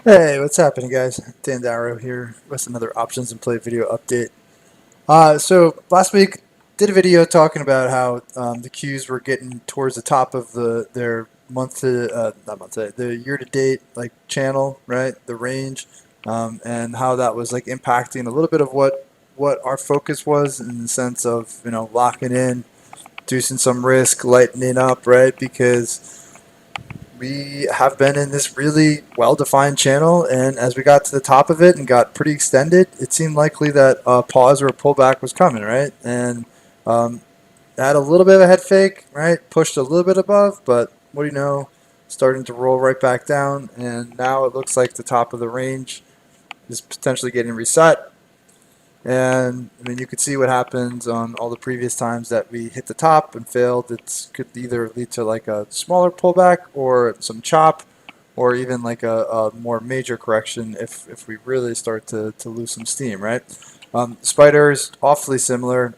Hey, what's happening, guys? Dan Darrow here with another options and play video update. So last week did a video talking about how the Qs were getting towards the top of their month to not month to the year to date like channel, right? The range, and how that was like impacting a little bit of what our focus was in the sense of locking in, reducing some risk, lightening up, right? Because we have been in this really well-defined channel, and as we got to the top of it and got pretty extended, it seemed likely that a pause or a pullback was coming, right? And um, had a little bit of a head fake, right? Pushed a little bit above, but what do you know? Starting to roll right back down, and now it looks like the top of the range is potentially getting reset. And I mean, you could see what happens on all the previous times that we hit the top and failed. It could either lead to like a smaller pullback or some chop, or even like a more major correction if we really start to lose some steam, right? Spider is awfully similar.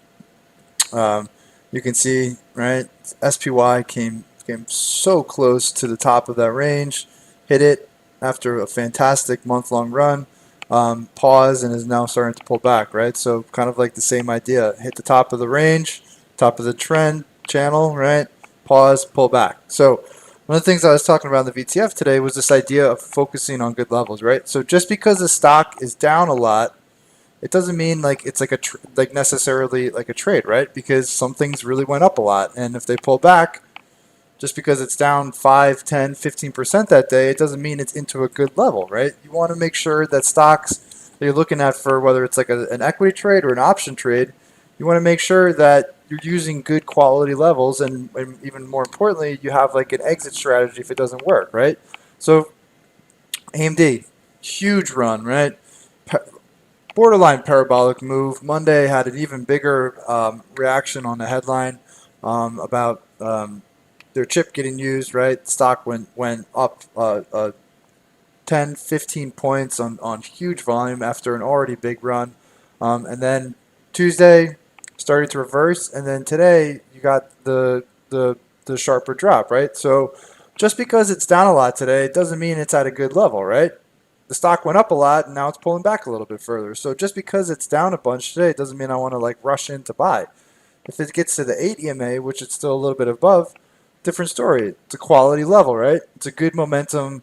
Um, you can see, right? SPY came so close to the top of that range, hit it after a fantastic month-long run, pause, and is now starting to pull back, right? So kind of like the same idea. Hit the top of the range, top of the trend channel, right? Pause, pull back. So one of the things I was talking about in the VTF today was this idea of focusing on good levels, right? So just because the stock is down a lot, it doesn't mean like it's like like necessarily like a trade, right? Because some things really went up a lot, and if they pull back, just because it's down 5, 10, 15% that day, it doesn't mean it's into a good level, right? You want to make sure that stocks that you're looking at for whether it's like an equity trade or an option trade, you want to make sure that you're using good quality levels, and even more importantly, you have like an exit strategy if it doesn't work, right? So AMD, huge run, right? Borderline parabolic move. Monday had an even bigger reaction on the headline about their chip getting used. Right, stock went up 10, 15 points on huge volume after an already big run, and then Tuesday started to reverse, and then today you got the sharper drop. Right, so just because it's down a lot today, it doesn't mean it's at a good level. Right, the stock went up a lot and now it's pulling back a little bit further. So just because it's down a bunch today doesn't mean I want to like rush in to buy. If it gets to the 8 EMA, which it's still a little bit above, different story. It's a quality level, right? It's a good momentum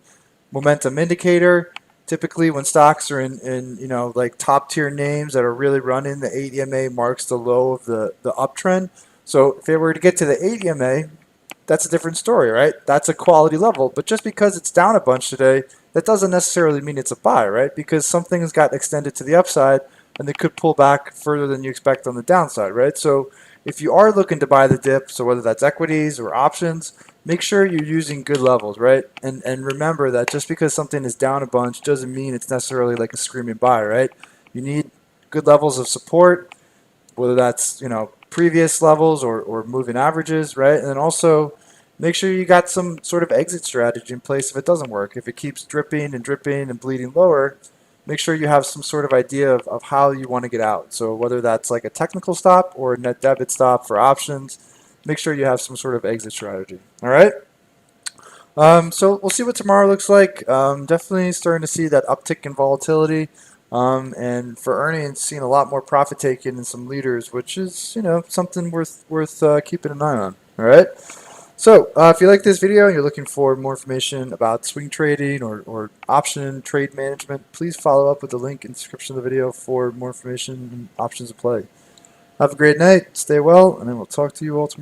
indicator. Typically when stocks are in like top tier names that are really running, the 8 EMA marks the low of the uptrend. So if it were to get to the 8 EMA, that's a different story, right? That's a quality level. But just because it's down a bunch today, that doesn't necessarily mean it's a buy, right? Because some things got extended to the upside and they could pull back further than you expect on the downside, right? So if you are looking to buy the dip, so whether that's equities or options, make sure you're using good levels, right? And remember that just because something is down a bunch doesn't mean it's necessarily like a screaming buy, right? You need good levels of support, whether that's previous levels or moving averages, right? And then also make sure you got some sort of exit strategy in place if it doesn't work. If it keeps dripping and dripping and bleeding lower, make sure you have some sort of idea of how you want to get out. So whether that's like a technical stop or a net debit stop for options, make sure you have some sort of exit strategy. All right. So we'll see what tomorrow looks like. Definitely starting to see that uptick in volatility. And for earnings, seeing a lot more profit taken in some leaders, which is something worth keeping an eye on. All right. So if you like this video and you're looking for more information about swing trading or option trade management, please follow up with the link in the description of the video for more information and options to play. Have a great night. Stay well, and then we'll talk to you all tomorrow.